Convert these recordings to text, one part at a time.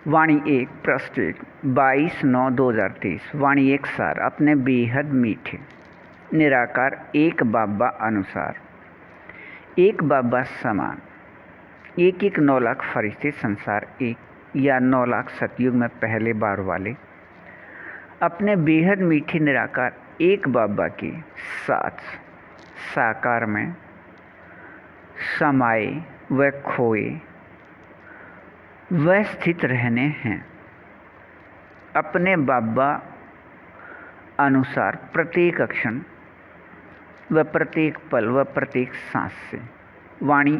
वाणी एक पृष्ठ 22/9/2023। वाणी एक सार अपने बेहद मीठे निराकार एक बाबा अनुसार एक बाबा समान एक एक 9 लाख फरिश्ते संसार एक या 9 लाख सतयुग में पहले बार वाले अपने बेहद मीठे निराकार एक बाबा के साथ साकार में समाये व खोए वह स्थित रहने हैं। अपने बाबा अनुसार प्रत्येक क्षण व प्रत्येक पल व प्रत्येक सांस से। वाणी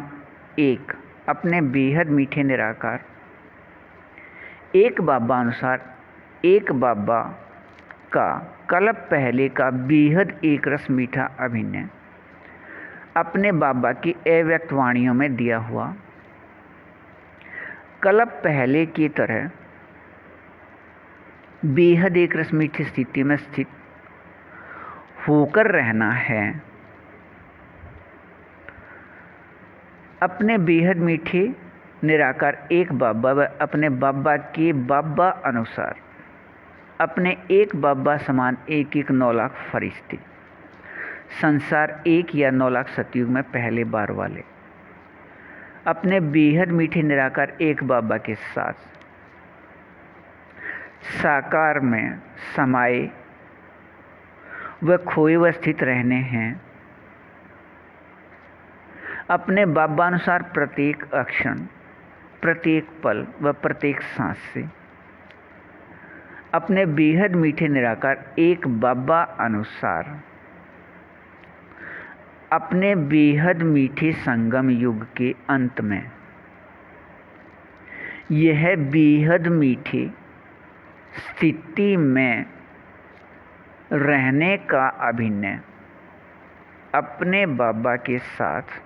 एक अपने बेहद मीठे निराकार एक बाबा अनुसार एक बाबा का कल्प पहले का बेहद एक रस मीठा अभिनय अपने बाबा की अव्यक्त वाणियों में दिया हुआ कल्प पहले की तरह बेहद एक रस मीठी स्थिति में स्थित होकर रहना है। अपने बेहद मीठे निराकार एक बाबा व अपने बाबा के बाबा अनुसार अपने एक बाबा समान एक एक 9 लाख फरिश्ते संसार एक या 9 लाख सतयुग में पहले बार वाले अपने बेहद मीठे निराकार एक बाबा के साथ साकार में समाये व खोए व स्थित रहने हैं। अपने बाबा अनुसार प्रत्येक क्षण प्रत्येक पल व प्रत्येक सांस से अपने बेहद मीठे निराकार एक बाबा अनुसार अपने बेहद मीठे संगम युग के अंत में यह बेहद मीठी स्थिति में रहने का अभिनय अपने बाबा के साथ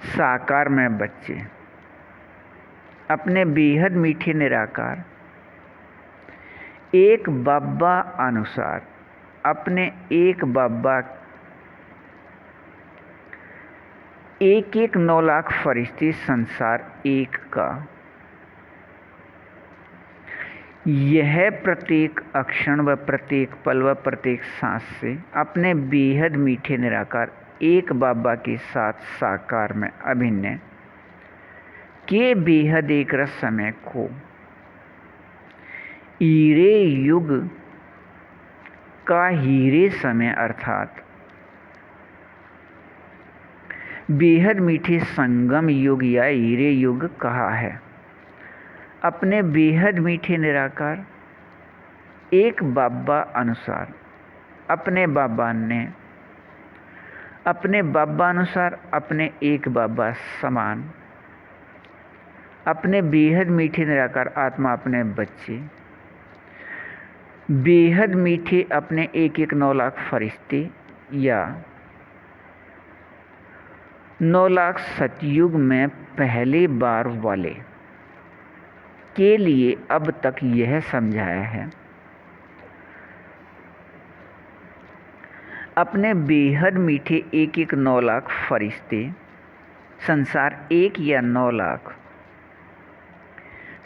साकार में बच्चे अपने बेहद मीठे निराकार एक बाबा अनुसार अपने एक बाबा एक एक 9 लाख फरिश्ते संसार एक का यह प्रत्येक क्षण व प्रत्येक पल व प्रत्येक सांस से अपने बेहद मीठे निराकार एक बाबा के साथ साकार में अभिनय के बेहद एक रस समय को हीरे युग का हीरे समय अर्थात बेहद मीठे संगम युग या हीरे युग कहा है। अपने बेहद मीठे निराकार एक बाबा अनुसार अपने बाबा ने अपने बाबा अनुसार अपने एक बाबा समान अपने बेहद मीठे निराकार आत्मा अपने बच्चे बेहद मीठे अपने एक एक 9 लाख फरिश्ते या 9 लाख सतयुग में पहली बार वाले के लिए अब तक यह समझाया है। अपने बेहद मीठे एक एक 9 लाख फरिश्ते संसार एक या 9 लाख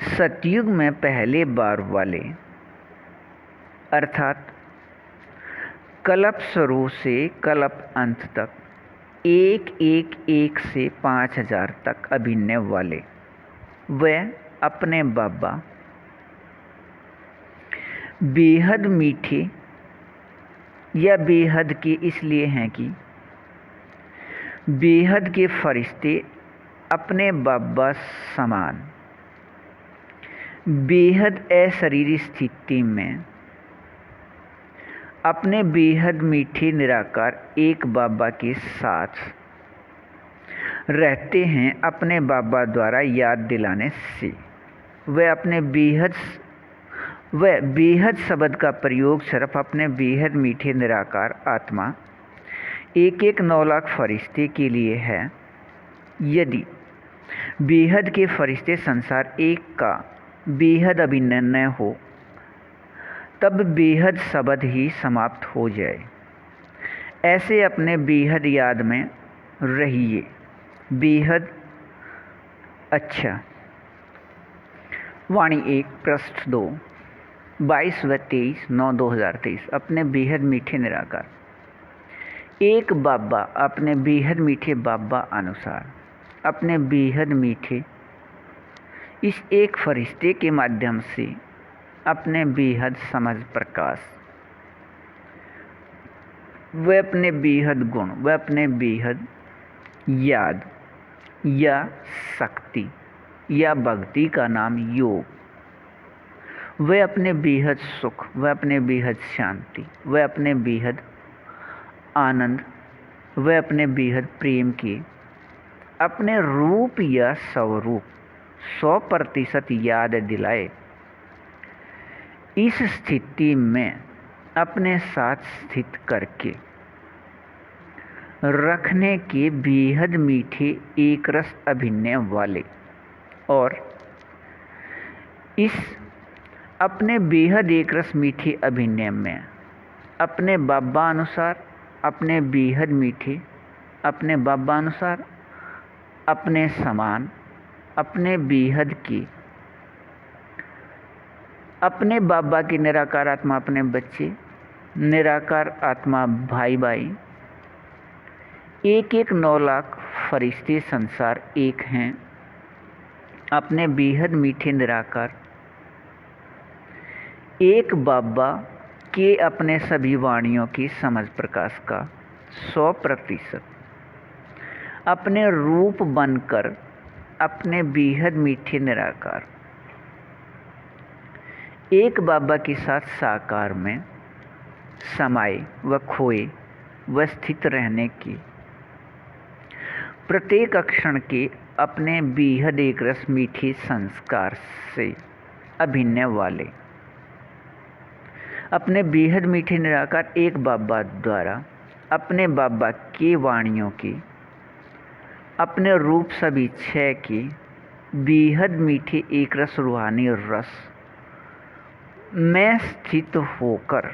सतयुग में पहले बार वाले अर्थात कल्प शुरू से कल्प अंत तक एक से 5000 तक अभिनय वाले वह अपने बाबा बेहद मीठे या बेहद के इसलिए हैं कि बेहद के फरिश्ते अपने बाबा समान बेहद अशरीरी स्थिति में अपने बेहद मीठे निराकार एक बाबा के साथ रहते हैं। अपने बाबा द्वारा याद दिलाने से वह अपने बेहद शब्द का प्रयोग सिर्फ अपने बेहद मीठे निराकार आत्मा एक एक 9 लाख फरिश्ते के लिए है। यदि बेहद के फरिश्ते संसार एक का बेहद अभिनय न हो तब बेहद शब्द ही समाप्त हो जाए। ऐसे अपने बेहद याद में रहिए। बेहद अच्छा। वाणी 1 पृष्ठ 2 22 व 23/9/2023 अपने बेहद मीठे निराकार। एक बाबा अपने बेहद मीठे बाबा अनुसार अपने बेहद मीठे इस एक फरिश्ते के माध्यम से अपने बेहद समझ प्रकाश व अपने बेहद गुण व अपने बेहद याद या शक्ति या भक्ति का नाम योग, वे अपने बेहद सुख, वे अपने बेहद शांति, वे अपने बेहद आनंद, वे अपने बेहद प्रेम के अपने रूप या स्वरूप 100% याद दिलाए। इस स्थिति में अपने साथ स्थित करके रखने के बेहद मीठे एक रस अभिनय वाले और इस अपने बेहद एक रस मीठे अभिनय में अपने बाबा अनुसार अपने बेहद मीठे अपने बाबा अनुसार अपने समान अपने बेहद की अपने बाबा की निराकार आत्मा अपने बच्चे निराकार आत्मा भाई भाई एक 9 लाख फरिश्ते संसार एक हैं। अपने बेहद मीठे निराकार एक बाबा के अपने सभी वाणियों की समझ प्रकाश का 100% अपने रूप बनकर अपने बेहद मीठे निराकार एक बाबा के साथ साकार में समाये व खोए व स्थित रहने की प्रत्येक क्षण के अपने बेहद एक रस मीठे संस्कार से अभिनय वाले अपने बेहद मीठे निराकार एक बाबा द्वारा अपने बाबा के वाणियों की अपने रूप सभी 6 की बेहद मीठे एक रस रूहानी रस में स्थित होकर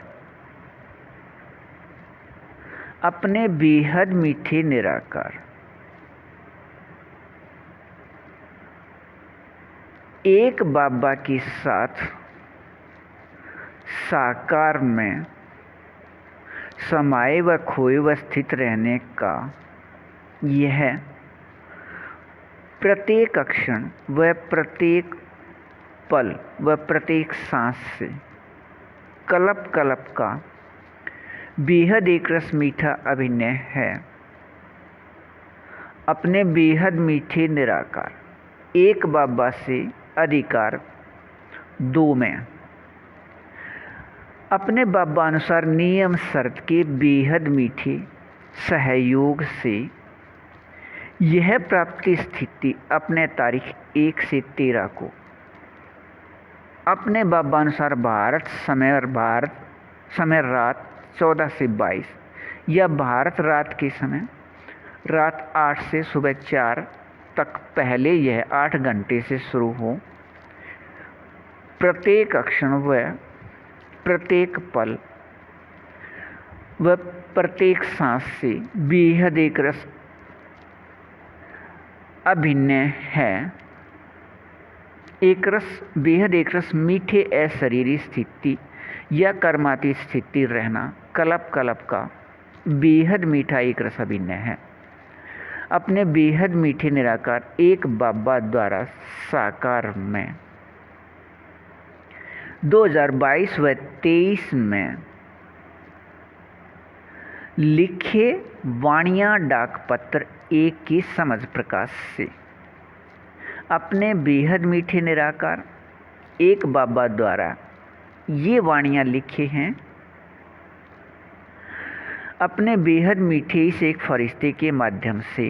अपने बेहद मीठे निराकार एक बाबा के साथ साकार में समाये व खोए व स्थित रहने का यह प्रत्येक क्षण व प्रत्येक पल व प्रत्येक सांस से कल्प कल्प का बेहद एक रस मीठा अभिनय है। अपने बेहद मीठे निराकार एक बाबा से अधिकार 2 में अपने बाबा अनुसार नियम शर्त के बेहद मीठे सहयोग से यह प्राप्ति स्थिति अपने तारीख 1 से 13 को अपने बाबा अनुसार भारत समय रात 14 से 22 या भारत रात के समय रात 8 से सुबह 4 तक पहले यह 8 घंटे से शुरू हो। प्रत्येक क्षण व प्रत्येक पल व प्रत्येक सांस से बेहद एक रस अभिनय है। एक रस बेहद एक रस मीठे अशरीरी स्थिति या कर्माती स्थिति रहना कल्प कल्प का बेहद मीठा एक रस अभिनय है। अपने बेहद मीठे निराकार एक बाबा द्वारा साकार में 2022 व 23 में लिखे वाणियाँ डाक पत्र 1 की समझ प्रकाश से अपने बेहद मीठे निराकार एक बाबा द्वारा ये वाणियाँ लिखे हैं। अपने बेहद मीठे इस एक फरिश्ते के माध्यम से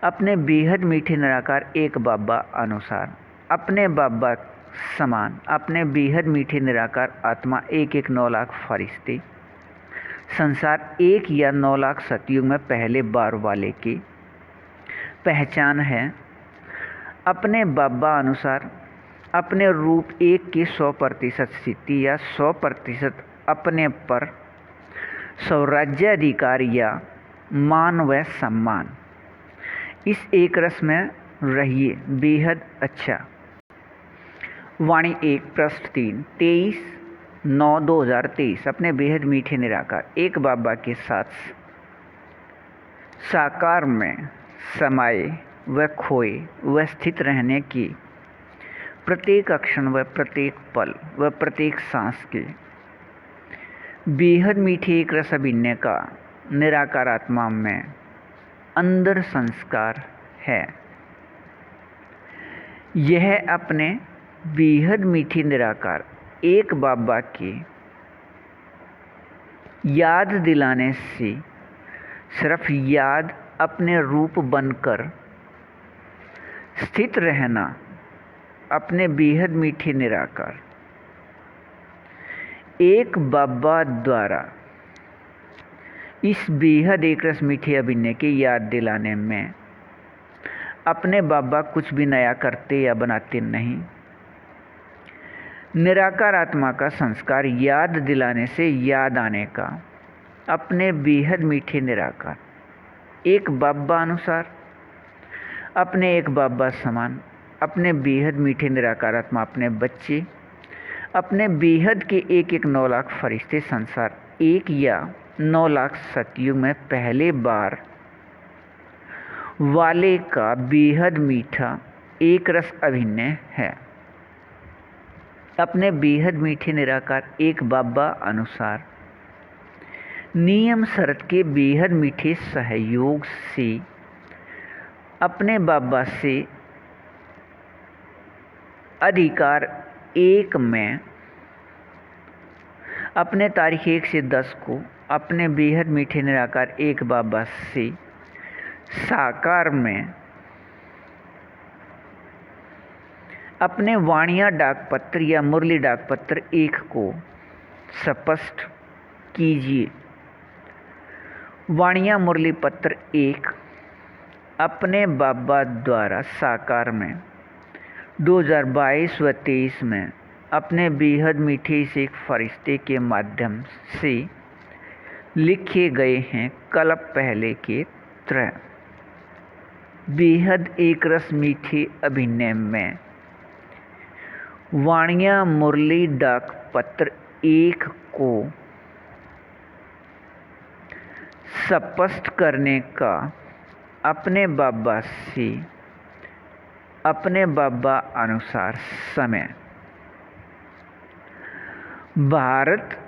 अपने बेहद मीठे निराकार एक बाबा अनुसार अपने बाबा समान अपने बेहद मीठे निराकार आत्मा 9 लाख फरिश्ते संसार 1 या 9 लाख सतयुग में पहले बार वाले की पहचान है। अपने बाबा अनुसार अपने रूप 1 की 100% स्थिति या 100% अपने पर स्वराज्य अधिकार या मान व सम्मान इस एक रस में रहिए बेहद अच्छा। वाणी 1 पृष्ठ 3 23/9/2023 अपने बेहद मीठे निराकार एक बाबा के साथ साकार में समाये व खोए व स्थित रहने की प्रत्येक क्षण व प्रत्येक पल व प्रत्येक सांस के बेहद मीठे एक रस अभिनय का निराकार आत्मा में अंदर संस्कार है। यह अपने बेहद मीठी निराकार एक बाबा के याद दिलाने से सिर्फ याद अपने रूप बनकर स्थित रहना अपने बेहद मीठे निराकार एक बाबा द्वारा इस बेहद एक रस मीठे अभिनय की याद दिलाने में अपने बाबा कुछ भी नया करते या बनाते नहीं। निराकार आत्मा का संस्कार याद दिलाने से याद आने का अपने बेहद मीठे निराकार एक बाबा अनुसार अपने एक बाबा समान अपने बेहद मीठे निराकार आत्मा अपने बच्चे अपने बेहद के एक 9 लाख फरिश्ते संसार एक या 9 लाख सतयुग में पहले बार वाले का बेहद मीठा एक रस अभिनय है। अपने बेहद मीठे निराकार एक बाबा अनुसार नियम शर्त के बेहद मीठे सहयोग से अपने बाबा से अधिकार 1 में अपने तारीख 1 से 10 को अपने बेहद मीठे निराकार एक बाबा से साकार में अपने वाणिया डाक पत्र या मुरली डाक पत्र 1 को स्पष्ट कीजिए। वाणिया मुरली पत्र 1 अपने बाबा द्वारा साकार में 2022 व 23 में अपने बेहद मीठे से एक फरिश्ते के माध्यम से लिखे गए हैं कल्प पहले के तरह। बेहद एक रस मीठे अभिनय में वाणिया मुरली डाक पत्र 1 को स्पष्ट करने का अपने बाबा से अपने बाबा अनुसार समय भारत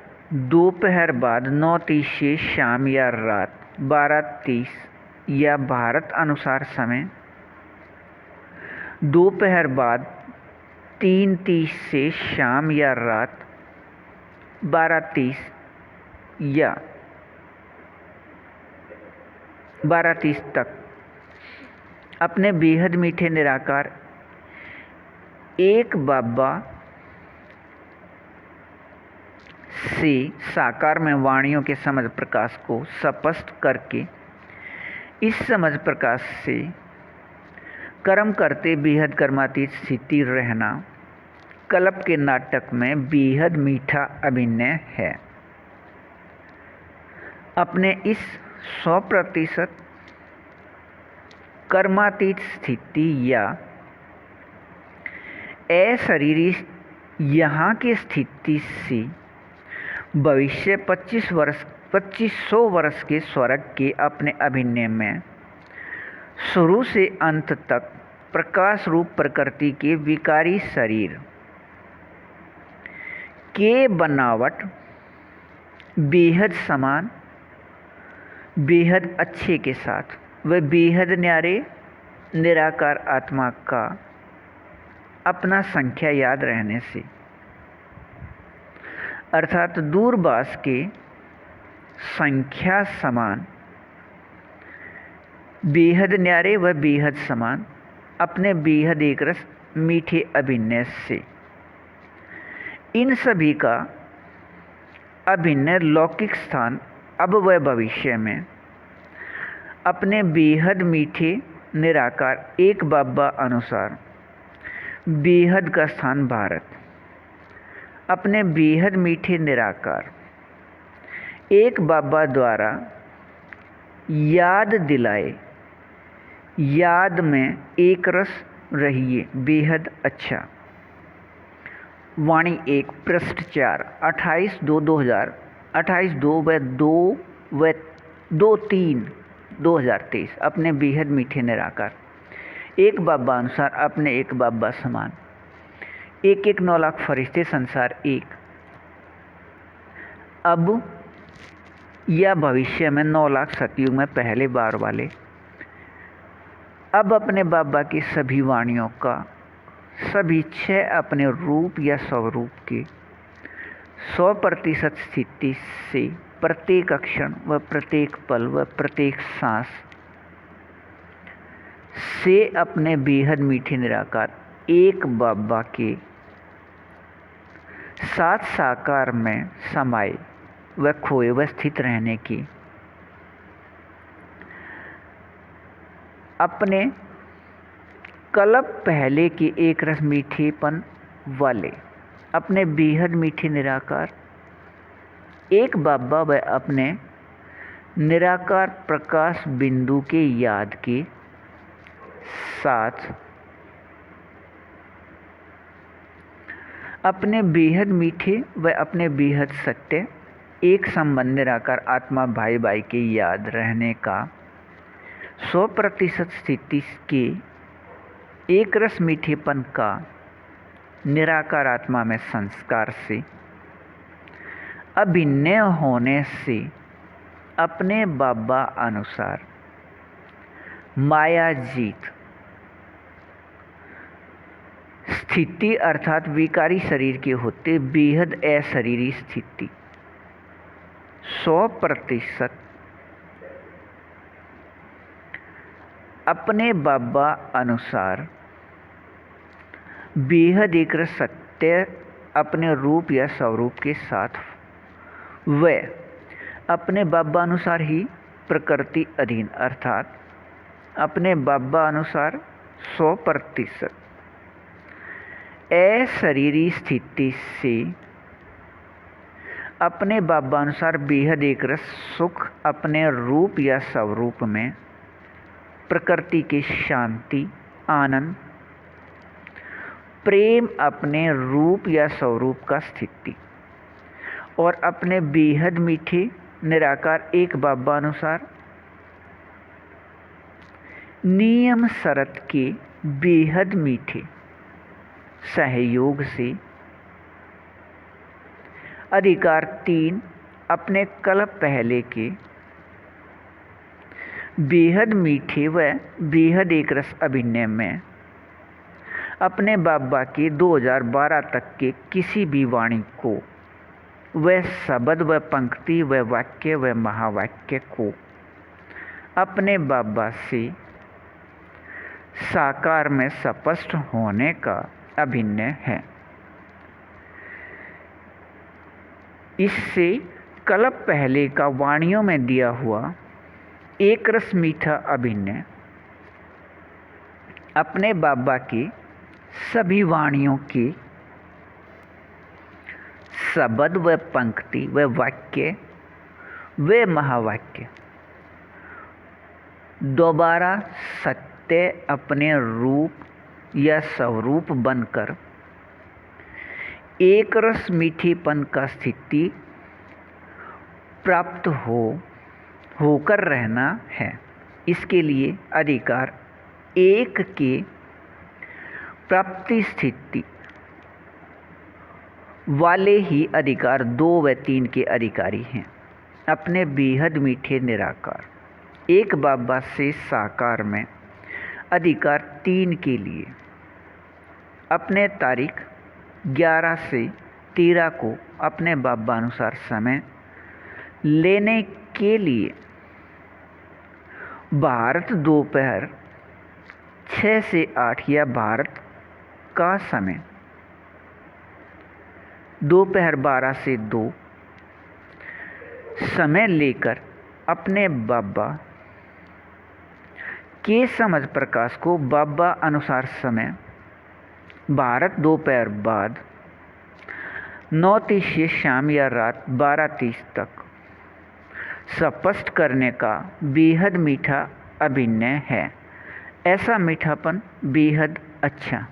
दोपहर बाद 9:30 से शाम या रात 12:30 या भारत अनुसार समय दोपहर बाद 3:30 से शाम या रात 12:30 या 12:30 तक अपने बेहद मीठे निराकार एक बाबा से साकार में वाणियों के समझ प्रकाश को स्पष्ट करके इस समझ प्रकाश से कर्म करते बेहद कर्मातीत स्थिति रहना कल्प के नाटक में बेहद मीठा अभिनय है। अपने इस 100% कर्मातीत स्थिति या अशरीरी यहाँ की स्थिति से भविष्य 2500 वर्ष के स्वर्ग के अपने अभिनय में शुरू से अंत तक प्रकाश रूप प्रकृति के विकारी शरीर के बनावट बेहद समान बेहद अच्छे के साथ व बेहद न्यारे निराकार आत्मा का अपना संख्या याद रहने से अर्थात दूरभाष के संख्या समान बेहद न्यारे व बेहद समान अपने बेहद एक रस मीठे अभिनय से इन सभी का अभिनय लौकिक स्थान अब व भविष्य में अपने बेहद मीठे निराकार एक बाबा अनुसार बेहद का स्थान भारत अपने बेहद मीठे निराकार एक बाबा द्वारा याद दिलाए याद में एक रस रहिए बेहद अच्छा वाणी 1 पृष्ठ 4 28/2/2000 28/2/2/3/2023 अपने बेहद मीठे निराकार एक बाबा अनुसार अपने एक बाबा समान एक 9 लाख फरिश्ते संसार एक अब या भविष्य में 9 लाख सतयुग में पहले बार वाले अब अपने बाबा की सभी वाणियों का सभी 6 अपने रूप या स्वरूप के 100% स्थिति से प्रत्येक अक्षण व प्रत्येक पल व प्रत्येक सांस से अपने बेहद मीठे निराकार एक बाबा के साथ साकार में समाये व खोए व स्थित रहने की अपने कल्प पहले के एक रस मीठेपन वाले अपने बेहद मीठे निराकार एक बाबा व अपने निराकार प्रकाश बिंदु के याद के साथ अपने बेहद मीठे व अपने बेहद सत्य एक संबंध निराकार आत्मा भाई भाई के याद रहने का 100% स्थिति के एक रस मीठेपन का निराकार आत्मा में संस्कार से अभिन्न होने से अपने बाबा अनुसार माया जीत स्थिति अर्थात विकारी शरीर के होते बेहद अशरीरी स्थिति 100% अपने बाबा अनुसार बेहद एक रस सत्य अपने रूप या स्वरूप के साथ व अपने बाबा अनुसार ही प्रकृति अधीन अर्थात अपने बाबा अनुसार 100% अशरीरी स्थिति से अपने बाबा अनुसार बेहद एक रस सुख अपने रूप या स्वरूप में प्रकृति के शांति आनंद प्रेम अपने रूप या स्वरूप का स्थिति और अपने बेहद मीठे निराकार एक बाबा अनुसार नियम शरत के बेहद मीठे सहयोग से अधिकार 3 अपने कल्प पहले के बेहद मीठे व बेहद एक रस अभिनय में अपने बाबा के 2012 तक के किसी भी वाणी को व शब्द व पंक्ति व वाक्य व महावाक्य को अपने बाबा से साकार में स्पष्ट होने का अभिनय है। इससे कल्प पहले का वाणियों में दिया हुआ एक रस मीठा अभिनय अपने बाबा की सभी वाणियों के शब्द व पंक्ति व वाक्य व महावाक्य दोबारा सत्य अपने रूप या स्वरूप बनकर एक रस मीठेपन का स्थिति प्राप्त होकर रहना है। इसके लिए अधिकार 1 के प्राप्ति स्थिति वाले ही अधिकार 2 व 3 के अधिकारी हैं। अपने बेहद मीठे निराकार एक बाबा से साकार में अधिकार 3 के लिए अपने तारीख 11 से 13 को अपने बाबा अनुसार समय लेने के लिए भारत दोपहर 6 से 8 या भारत का समय दोपहर 12 से 2 समय लेकर अपने बाबा के समझ प्रकाश को बाबा अनुसार समय भारत दोपहर बाद 9:30 से शाम या रात 12:30 तक स्पष्ट करने का बेहद मीठा अभिनय है। ऐसा मीठापन बेहद अच्छा